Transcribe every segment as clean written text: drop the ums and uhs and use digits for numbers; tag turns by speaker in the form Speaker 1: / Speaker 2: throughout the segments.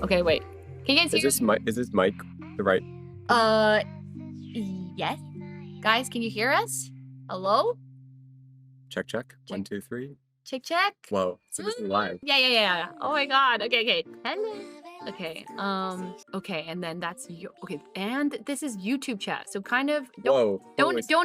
Speaker 1: Okay, wait. Can you guys hear?
Speaker 2: Is this mic the right?
Speaker 1: Yes. Guys, can you hear us? Hello?
Speaker 2: Check. 1, 2, 3.
Speaker 1: Check.
Speaker 2: Whoa. So this is live.
Speaker 1: Yeah. Oh my god. Okay. Hello. Okay. Okay, and then that's okay, and this is YouTube chat. So kind of don't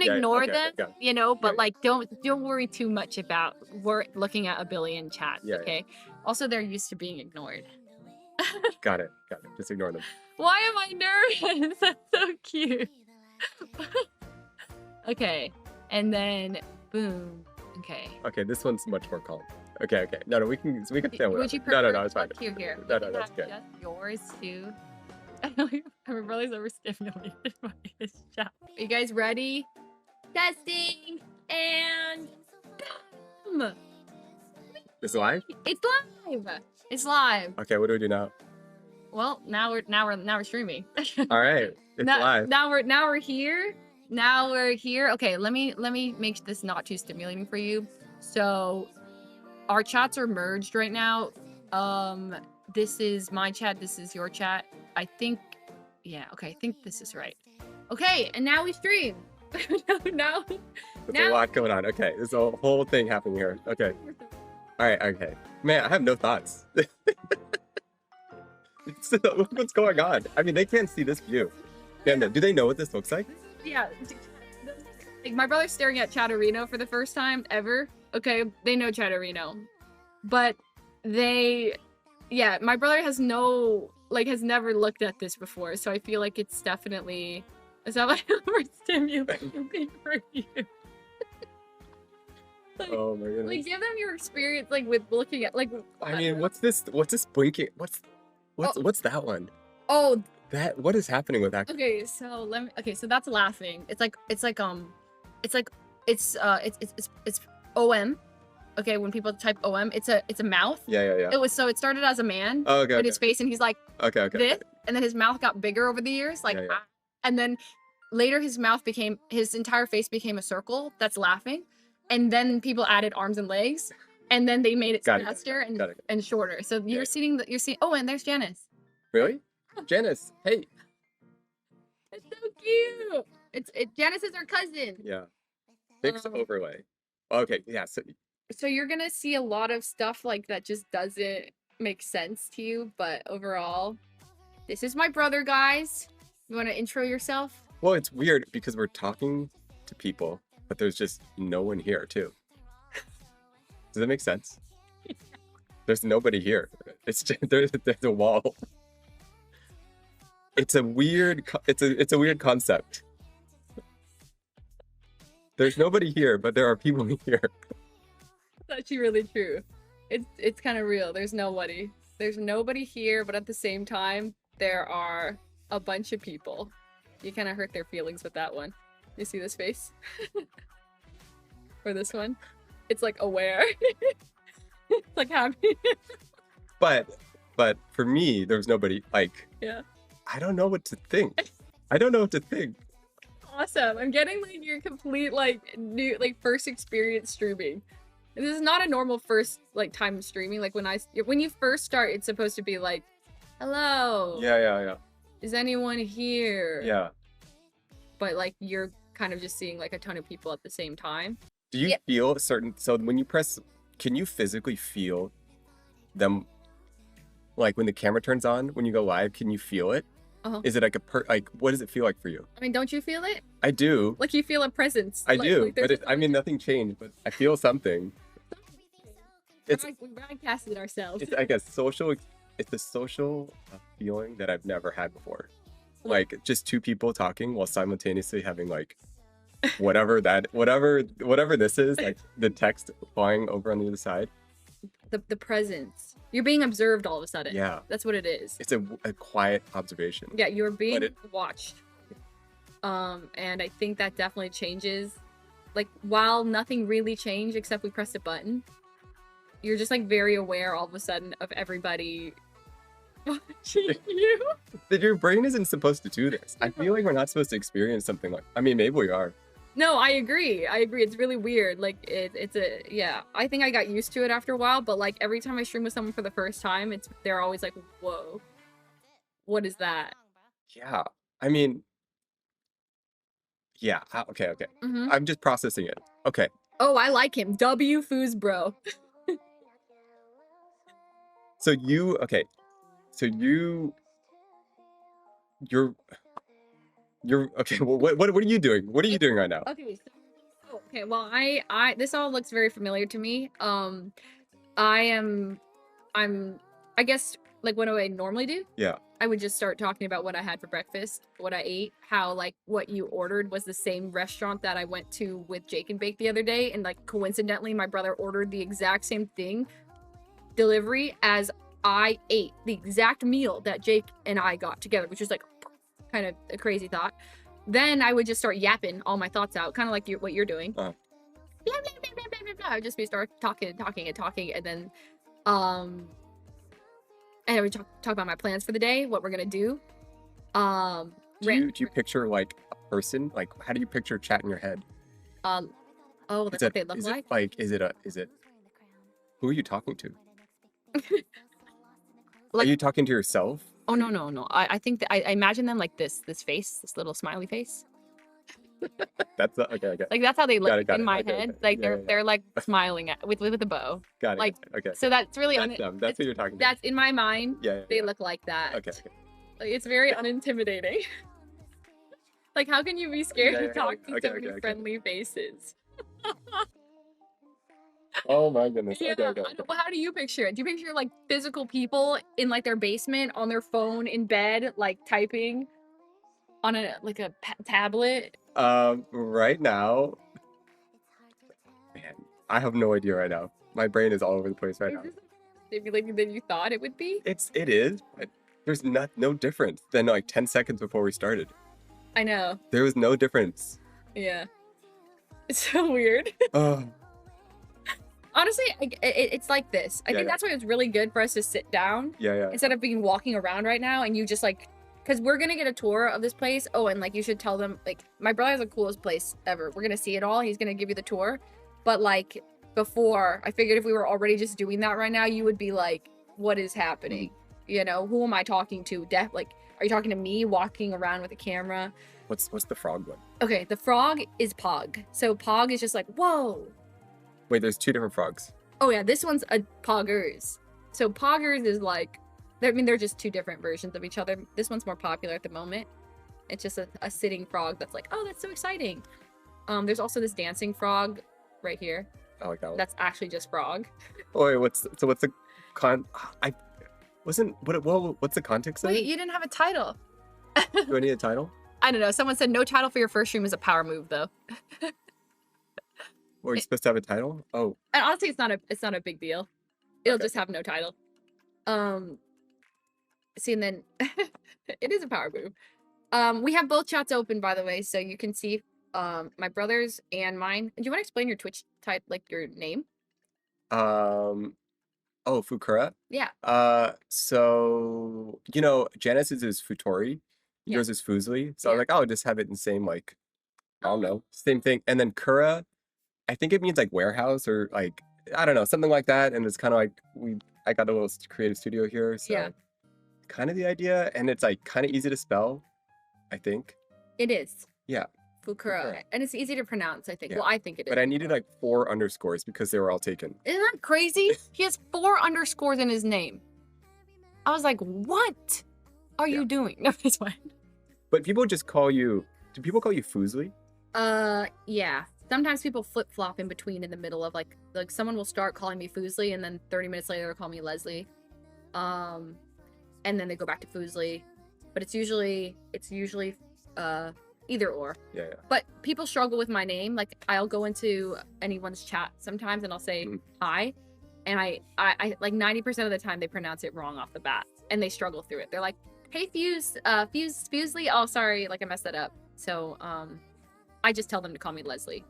Speaker 1: ignore them, you know, but like don't worry too much about looking at a billion chats, okay? Also, they're used to being ignored.
Speaker 2: Got it. Just ignore them.
Speaker 1: Why am I nervous? That's so cute. Okay, and then boom. Okay,
Speaker 2: this one's much more calm. Okay. No, we can stay with
Speaker 1: Would you
Speaker 2: it.
Speaker 1: prefer
Speaker 2: No, it's fine.
Speaker 1: Here.
Speaker 2: No, that's okay.
Speaker 1: Just yours too. My brother's overstimulated by his chat. Are you guys ready? Testing and boom.
Speaker 2: It's live?
Speaker 1: It's live.
Speaker 2: Okay, what do we do now?
Speaker 1: Well, now we're streaming.
Speaker 2: All right. It's live.
Speaker 1: Now we're here. Okay, let me make this not too stimulating for you. So our chats are merged right now. This is my chat, this is your chat. I think this is right. Okay, and now we stream. now
Speaker 2: There's a lot going on. Okay, there's a whole thing happening here. Okay. All right, okay. Man, I have no thoughts. What's going on? I mean, they can't see this view. Do they know what this looks like?
Speaker 1: Yeah. Like, my brother's staring at Chatterino for the first time ever. Okay, they know Chatterino. But my brother has never looked at this before, so I feel like it's definitely... Is that like overstimulating for you? Like,
Speaker 2: oh my goodness.
Speaker 1: Like, give them your experience, like, with looking at, like...
Speaker 2: I mean, what's this blinking? What's that one?
Speaker 1: Oh,
Speaker 2: what is happening with that?
Speaker 1: Okay, so so that's laughing. It's OM. Okay, when people type OM, it's a mouth.
Speaker 2: Yeah.
Speaker 1: It started as a man.
Speaker 2: Oh, okay.
Speaker 1: With his face, and he's like,
Speaker 2: okay.
Speaker 1: This, and then his mouth got bigger over the years, like, and then later his entire face became a circle that's laughing, and then people added arms and legs, and then they made it faster and shorter. So you're seeing. Oh, and there's Janice.
Speaker 2: Really? Janice, hey.
Speaker 1: It's so cute. Janice is our cousin.
Speaker 2: Yeah. Fixed overlay. Okay, yeah.
Speaker 1: So you're gonna see a lot of stuff like that just doesn't make sense to you, but overall, this is my brother, guys. You want to intro yourself?
Speaker 2: Well, it's weird because we're talking to people, but there's just no one here too. Does that make sense? There's nobody here. It's just, there's a wall. It's a weird concept. There's nobody here, but there are people here.
Speaker 1: That's actually really true. It's kind of real. There's nobody here, but at the same time, there are a bunch of people. You kind of hurt their feelings with that one. You see this face? Or this one? It's like aware. It's like happy.
Speaker 2: But for me, there's nobody, like...
Speaker 1: Yeah.
Speaker 2: I don't know what to think.
Speaker 1: Awesome. I'm getting like your complete new first experience streaming. This is not a normal first time streaming. Like when you first start, it's supposed to be like, hello.
Speaker 2: Yeah.
Speaker 1: Is anyone here?
Speaker 2: Yeah.
Speaker 1: But like you're kind of just seeing like a ton of people at the same time.
Speaker 2: Do you feel so when you press, can you physically feel them? Like when the camera turns on, when you go live, can you feel it? Is it like what does it feel like for you?
Speaker 1: I mean, don't you feel it?
Speaker 2: I do.
Speaker 1: Like you feel a presence.
Speaker 2: I do, but I mean, nothing changed, but I feel something.
Speaker 1: We broadcasted ourselves.
Speaker 2: It's like a social feeling that I've never had before. Like just two people talking while simultaneously having like whatever this is, like the text flying over on the other side.
Speaker 1: The presence. You're being observed all of a sudden.
Speaker 2: Yeah.
Speaker 1: That's what it is.
Speaker 2: It's a quiet observation.
Speaker 1: Yeah, you're being watched. And I think that definitely changes. Like, while nothing really changed except we pressed a button, you're just like very aware all of a sudden of everybody watching you.
Speaker 2: Your brain isn't supposed to do this. I feel like we're not supposed to experience something like... I mean, maybe we are.
Speaker 1: No, I agree. It's really weird. Like, I think I got used to it after a while, but like every time I stream with someone for the first time, they're always like, whoa. What is that?
Speaker 2: Yeah. I mean, yeah. Okay, okay.
Speaker 1: Mm-hmm.
Speaker 2: I'm just processing it. Okay.
Speaker 1: Oh, I like him. W Foos bro.
Speaker 2: So you, okay. So you're, okay. Well, what are you doing? What are you doing right now?
Speaker 1: Okay, okay. Well, this all looks very familiar to me. I am, I'm, I guess, like, what do I normally do?
Speaker 2: Yeah.
Speaker 1: I would just start talking about what I had for breakfast, what I ate, how, like, what you ordered was the same restaurant that I went to with Jake and Bake the other day, and, like, coincidentally, my brother ordered the exact same thing, delivery, as I ate the exact meal that Jake and I got together, which is, like, kind of a crazy thought. Then I would just start yapping all my thoughts out, kind of like what you're doing. Blah, blah, blah, blah, blah, blah. I would just be start talking and talking and talking, and then and I would talk about my plans for the day, what we're gonna do.
Speaker 2: Do you picture like a person? Like, how do you picture chat in your head?
Speaker 1: Oh, that's what they look like.
Speaker 2: Is it? Who are you talking to?
Speaker 1: Like,
Speaker 2: are you talking to yourself?
Speaker 1: Oh no. I think that I imagine them like this face, this little smiley face.
Speaker 2: That's okay.
Speaker 1: Like that's how they look
Speaker 2: got
Speaker 1: in
Speaker 2: it.
Speaker 1: my
Speaker 2: Okay,
Speaker 1: head.
Speaker 2: okay.
Speaker 1: Like
Speaker 2: Yeah,
Speaker 1: they're like smiling at with a bow.
Speaker 2: Got it.
Speaker 1: Like
Speaker 2: okay.
Speaker 1: So that's really
Speaker 2: that's them. That's what you're talking about.
Speaker 1: That's in my mind.
Speaker 2: Yeah.
Speaker 1: They look like that.
Speaker 2: Okay.
Speaker 1: Like, it's very unintimidating. Like, how can you be scared to talk to so many friendly faces?
Speaker 2: Oh my goodness.
Speaker 1: Yeah. Well, how do you picture it? Do you picture like physical people in like their basement on their phone in bed, like typing on a tablet?
Speaker 2: Right now, man, I have no idea right now. My brain is all over the place right now.
Speaker 1: Stimulating than you thought it would be?
Speaker 2: It is, but there's no difference than like 10 seconds before we started.
Speaker 1: I know.
Speaker 2: There was no difference.
Speaker 1: Yeah. It's so weird. Honestly, it's like this. I think that's why it's really good for us to sit down.
Speaker 2: Yeah.
Speaker 1: Instead of being walking around right now and you just like, because we're going to get a tour of this place. Oh, and like you should tell them, like, my brother has the coolest place ever. We're going to see it all. He's going to give you the tour. But like before, I figured if we were already just doing that right now, you would be like, what is happening? You know, who am I talking to? Like, are you talking to me walking around with a camera?
Speaker 2: What's the frog one?
Speaker 1: Okay, the frog is Pog. So Pog is just like, whoa.
Speaker 2: Wait, there's two different frogs.
Speaker 1: Oh yeah, this one's a Poggers. So Poggers is like, they're just two different versions of each other. This one's more popular at the moment. It's just a sitting frog that's like, oh, that's so exciting. There's also this dancing frog right here.
Speaker 2: I like that one.
Speaker 1: That's actually just frog.
Speaker 2: Oh wait, what's the what's the context of it?
Speaker 1: Wait, you didn't have a title.
Speaker 2: Do I need a title?
Speaker 1: I don't know. Someone said no title for your first stream is a power move though.
Speaker 2: Were you supposed to have a title? Oh.
Speaker 1: And honestly, it's not a big deal. It'll just have no title. See, and then it is a power move. We have both chats open, by the way, so you can see my brother's and mine. Do you want to explain your Twitch type, like your name?
Speaker 2: Oh, Fukura?
Speaker 1: Yeah.
Speaker 2: So you know, Janice's is Futori. Yours is Fuslie. So I was like, oh, just have it in the same, like, I don't know, same thing. And then Kura, I think it means like warehouse or like, I don't know, something like that. And it's kind of like I got a little creative studio here, so kind of the idea, and it's like kind of easy to spell, I think.
Speaker 1: It is.
Speaker 2: Yeah.
Speaker 1: Fukura. And it's easy to pronounce, I think. Yeah. Well, I think it is.
Speaker 2: But I needed like 4 underscores because they were all taken.
Speaker 1: Isn't that crazy? He has 4 underscores in his name. I was like, what are you doing? No, it's fine.
Speaker 2: But people just call you, do people call you Fuslie?
Speaker 1: Yeah. Sometimes people flip-flop in between in the middle of like someone will start calling me Fuslie and then 30 minutes later they'll call me Leslie. And then they go back to Fuslie. But it's usually either or.
Speaker 2: Yeah.
Speaker 1: But people struggle with my name. Like I'll go into anyone's chat sometimes and I'll say hi. And I like 90% of the time they pronounce it wrong off the bat. And they struggle through it. They're like, hey Fuslie. Oh, sorry, like I messed that up. So I just tell them to call me Leslie.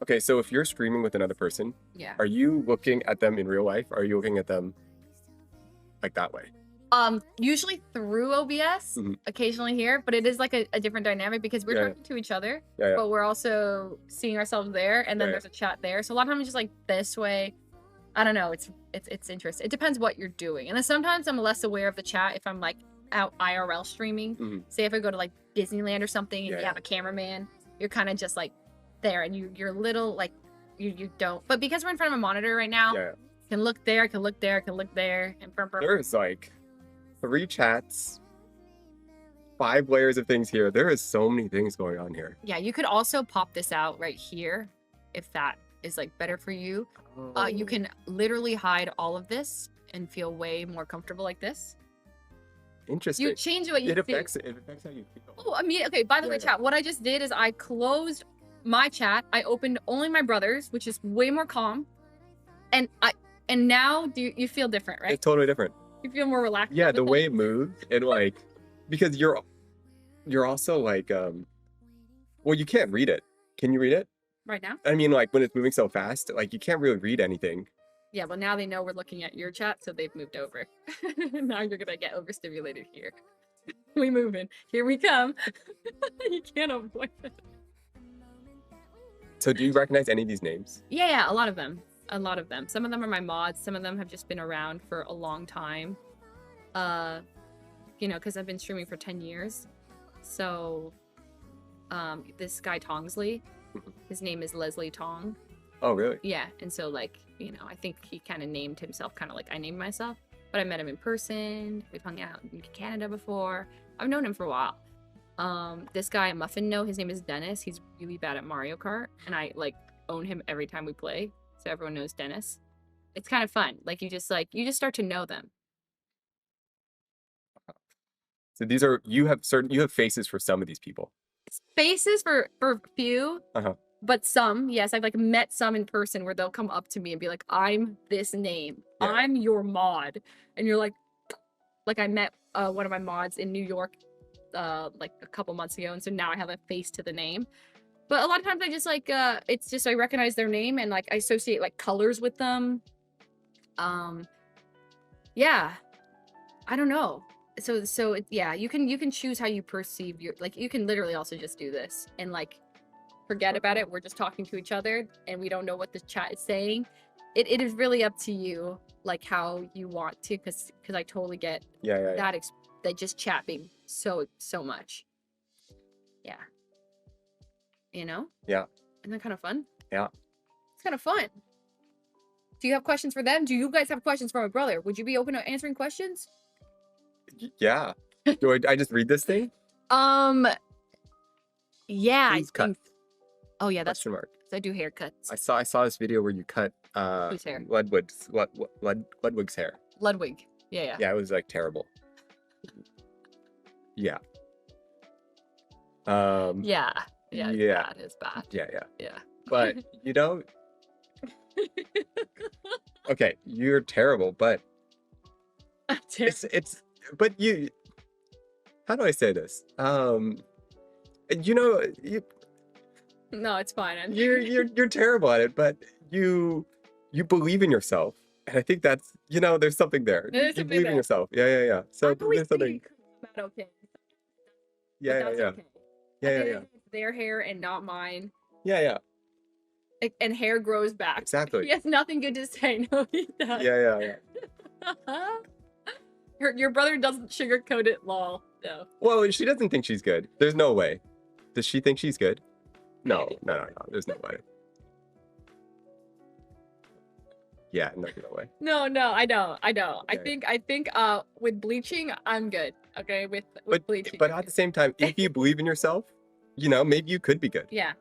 Speaker 2: Okay, so if you're streaming with another person, are you looking at them in real life? Or are you looking at them like that way?
Speaker 1: Usually through OBS, occasionally here, but it is like a different dynamic because we're talking to each other, but we're also seeing ourselves there, and then there's a chat there. So a lot of times it's just like this way. I don't know. It's interesting. It depends what you're doing, and then sometimes I'm less aware of the chat if I'm like out IRL streaming. Say if I go to like Disneyland or something and you have a cameraman, you're kind of just like there and you're little like you don't. But because we're in front of a monitor right now, can look there, can look there, can look there, and
Speaker 2: there's like 3 chats, 5 layers of things here. There is so many things going on here.
Speaker 1: Yeah, you could also pop this out right here if that is like better for you. You can literally hide all of this and feel way more comfortable like this.
Speaker 2: Interesting.
Speaker 1: You change what you
Speaker 2: It affects how you feel.
Speaker 1: Oh, I mean, okay, by the way, chat, what I just did is I closed my chat. I opened only my brother's, which is way more calm. And now you feel different, right?
Speaker 2: It's totally different.
Speaker 1: You feel more relaxed.
Speaker 2: Yeah, the way it moves and like because you're also like well, you can't read it. Can you read it?
Speaker 1: Right now?
Speaker 2: I mean, like when it's moving so fast, like you can't really read anything.
Speaker 1: Yeah, well now they know we're looking at your chat, so they've moved over. Now you're gonna get overstimulated here. We moving. Here we come. You can't avoid it.
Speaker 2: So do you recognize any of these names?
Speaker 1: Yeah, a lot of them. A lot of them. Some of them are my mods. Some of them have just been around for a long time. You know, because I've been streaming for 10 years. So, this guy Tongsley, his name is Leslie Tong.
Speaker 2: Oh, really?
Speaker 1: Yeah, and so like, you know, I think he kind of named himself kind of like I named myself. But I met him in person. We've hung out in Canada before. I've known him for a while. This guy, Muffin No, his name is Dennis. He's really bad at Mario Kart, and I like own him every time we play. So everyone knows Dennis. It's kind of fun. Like you just start to know them.
Speaker 2: So these are you have faces for some of these people.
Speaker 1: Faces for a few. But some, yes, I've like met some in person where they'll come up to me and be like, "I'm this name. I'm your mod," and you're like I met one of my mods in New York, like a couple months ago, and so now I have a face to the name. But a lot of times I just like, it's just I recognize their name and like I associate like colors with them. Yeah, I don't know. So yeah, you can choose how you perceive your, like you can literally also just do this and like forget about it. We're just talking to each other and we don't know what the chat is saying. It is really up to you, like how you want to, because I totally get that just chat being so much. Yeah. You know?
Speaker 2: Yeah.
Speaker 1: Isn't that kind of fun?
Speaker 2: Yeah.
Speaker 1: It's kind of fun. Do you have questions for them? Do you guys have questions for my brother? Would you be open to answering questions?
Speaker 2: Yeah. Do I just read this thing?
Speaker 1: Yeah.
Speaker 2: Please cut.
Speaker 1: Oh yeah, that's
Speaker 2: question mark.
Speaker 1: I do haircuts.
Speaker 2: I saw this video where you cut
Speaker 1: whose hair?
Speaker 2: Ludwig's hair.
Speaker 1: Ludwig. Yeah.
Speaker 2: Yeah, it was like terrible. Yeah.
Speaker 1: Yeah. It's bad. Yeah.
Speaker 2: But you know, okay, you're terrible, but it's but you. How do I say this? You know,
Speaker 1: no, it's fine.
Speaker 2: You're terrible at it, but you believe in yourself, and I think that's there's something there. You believe in yourself. Yeah. So there's something.
Speaker 1: Okay.
Speaker 2: Yeah.
Speaker 1: Okay.
Speaker 2: Yeah.
Speaker 1: Their hair and not mine.
Speaker 2: Yeah.
Speaker 1: And hair grows back.
Speaker 2: Exactly.
Speaker 1: He has nothing good to say. No, he does.
Speaker 2: Yeah.
Speaker 1: Your brother doesn't sugarcoat it, lol. No.
Speaker 2: Well, she doesn't think she's good. There's no way. Does she think she's good? No. There's no way. Yeah, no way.
Speaker 1: No, I don't. Okay. I think with bleaching, I'm good. Okay, with bleaching.
Speaker 2: But at the same time, if you believe in yourself, maybe you could be good.
Speaker 1: Yeah.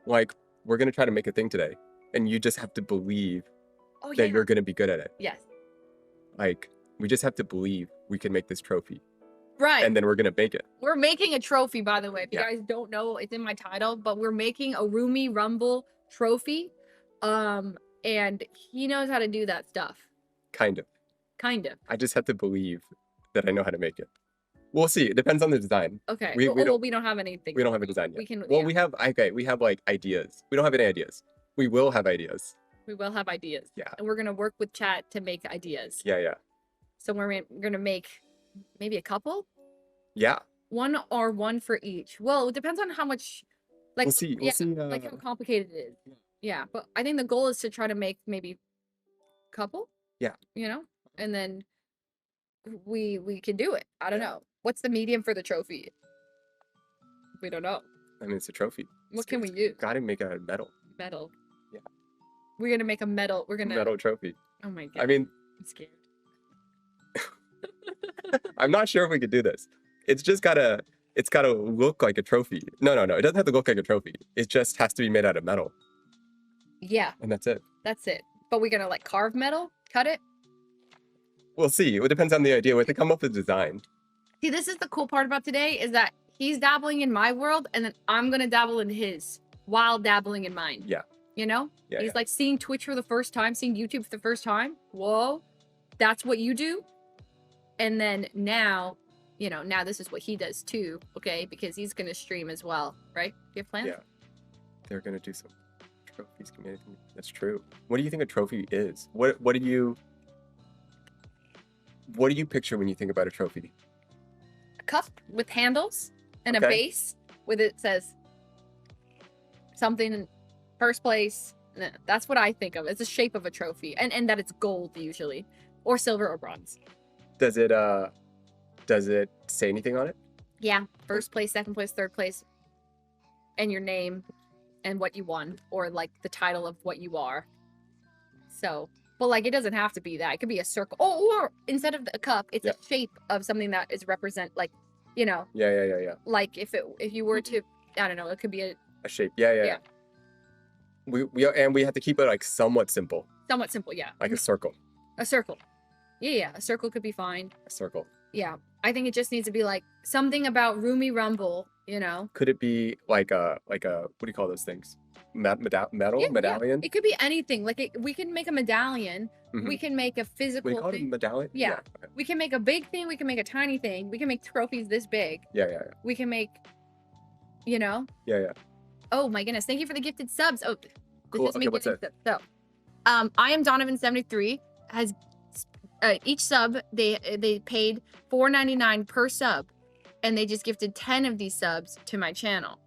Speaker 2: Like, we're gonna try to make a thing today, and you just have to believe that you're gonna be good at it.
Speaker 1: Yes.
Speaker 2: Like, we just have to believe we can make this trophy.
Speaker 1: Right.
Speaker 2: And then we're gonna make it.
Speaker 1: We're making a trophy, by the way. If you guys don't know, it's in my title, but we're making a Roomy Rumble trophy. And he knows how to do that stuff. Kind of.
Speaker 2: I just have to believe that I know how to make it. We'll see. It depends on the design.
Speaker 1: Okay. We don't have anything.
Speaker 2: We don't have a design yet.
Speaker 1: We can.
Speaker 2: Well, we have like ideas. We don't have any ideas. We will have ideas.
Speaker 1: We will have ideas.
Speaker 2: Yeah.
Speaker 1: And we're gonna work with chat to make ideas.
Speaker 2: Yeah.
Speaker 1: So we're gonna make maybe a couple.
Speaker 2: Yeah.
Speaker 1: One for each. Well, it depends on how much. Like,
Speaker 2: we'll see.
Speaker 1: Like how complicated it is. Yeah, but I think the goal is to try to make maybe couple.
Speaker 2: Yeah.
Speaker 1: And then we can do it. I don't know. What's the medium for the trophy? We don't know.
Speaker 2: I mean, it's a trophy.
Speaker 1: What can we use?
Speaker 2: Gotta make it out of metal.
Speaker 1: Metal.
Speaker 2: Yeah.
Speaker 1: We're gonna make a metal.
Speaker 2: Metal trophy.
Speaker 1: Oh my god.
Speaker 2: I mean,
Speaker 1: I'm scared.
Speaker 2: I'm not sure if we could do this. It's gotta look like a trophy. No. It doesn't have to look like a trophy. It just has to be made out of metal.
Speaker 1: Yeah.
Speaker 2: And that's it.
Speaker 1: That's it. But we're gonna like carve metal, cut it.
Speaker 2: We'll see. It depends on the idea. We have to come up with design.
Speaker 1: See, this is the cool part about today is that he's dabbling in my world and then I'm gonna dabble in his while dabbling in mine.
Speaker 2: Yeah.
Speaker 1: You know?
Speaker 2: Yeah.
Speaker 1: He's like seeing Twitch for the first time, seeing YouTube for the first time. Whoa. That's what you do. And then now, you know, now this is what he does too, okay? Because he's gonna stream as well, right? Do you have plans?
Speaker 2: Yeah. They're gonna do some trophies community. That's true. What do you think a trophy is? What do you picture when you think about a trophy?
Speaker 1: A cup with handles and a
Speaker 2: Okay.
Speaker 1: base with it says something in first place. That's what I think of. It's the shape of a trophy. And that it's gold usually. Or silver or bronze.
Speaker 2: Does it say anything on it?
Speaker 1: Yeah. First place, second place, third place. And your name and what you won. Or like the title of what you are. So, but like it doesn't have to be that. It could be a circle. Oh, or instead of a cup, it's a shape of something that is represent like, you know.
Speaker 2: Yeah.
Speaker 1: Like if you were to, I don't know, it could be a
Speaker 2: shape. Yeah. We have to keep it like somewhat simple.
Speaker 1: Somewhat simple, yeah.
Speaker 2: Like a circle.
Speaker 1: A circle. Yeah. A circle could be fine.
Speaker 2: A circle.
Speaker 1: Yeah. I think it just needs to be like something about Roomy Rumble, you know?
Speaker 2: Could it be like a what do you call those things? Metal? Medallion?
Speaker 1: Yeah. It could be anything. Like we can make a medallion.
Speaker 2: Mm-hmm.
Speaker 1: We can make a physical
Speaker 2: What do you call it?
Speaker 1: thing.
Speaker 2: Medallion?
Speaker 1: Yeah.
Speaker 2: Okay.
Speaker 1: We can make a big thing. We can make a tiny thing. We can make trophies this big.
Speaker 2: Yeah.
Speaker 1: We can make, you know?
Speaker 2: Yeah.
Speaker 1: Oh my goodness. Thank you for the gifted subs. Oh, this
Speaker 2: Cool.
Speaker 1: is me
Speaker 2: Okay, what's
Speaker 1: getting
Speaker 2: that?
Speaker 1: subs. So, I am Donovan73 has each sub they paid $4.99 per sub, and they just gifted 10 of these subs to my channel,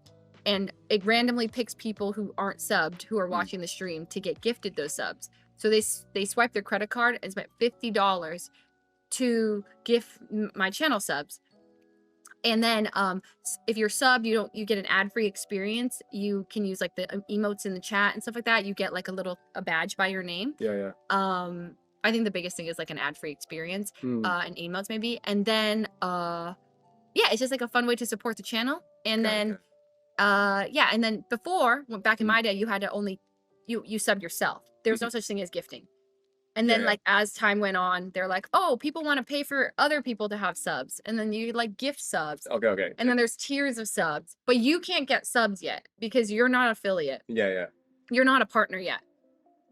Speaker 1: and it randomly picks people who aren't subbed who are watching the stream to get gifted those subs. So they swipe their credit card and spent $50 to gift my channel subs. And then if you're subbed, you get an ad-free experience. You can use like the emotes in the chat and stuff like that. You get like a badge by your name.
Speaker 2: Yeah.
Speaker 1: I think the biggest thing is like an ad-free experience, and emotes maybe. And then it's just like a fun way to support the channel. And then and then before, back in my day, you had to only you subbed yourself. There was no such thing as gifting. And then like as time went on, they're like, oh, people want to pay for other people to have subs. And then you like gift subs.
Speaker 2: Okay.
Speaker 1: And then there's tiers of subs. But you can't get subs yet because you're not an affiliate.
Speaker 2: Yeah.
Speaker 1: You're not a partner yet.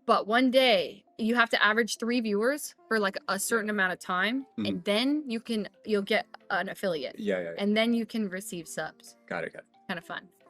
Speaker 1: But one day you have to average 3 viewers for like a certain amount of time. And then you'll get an affiliate.
Speaker 2: Yeah.
Speaker 1: And then you can receive subs.
Speaker 2: Got it.
Speaker 1: Kind of fun.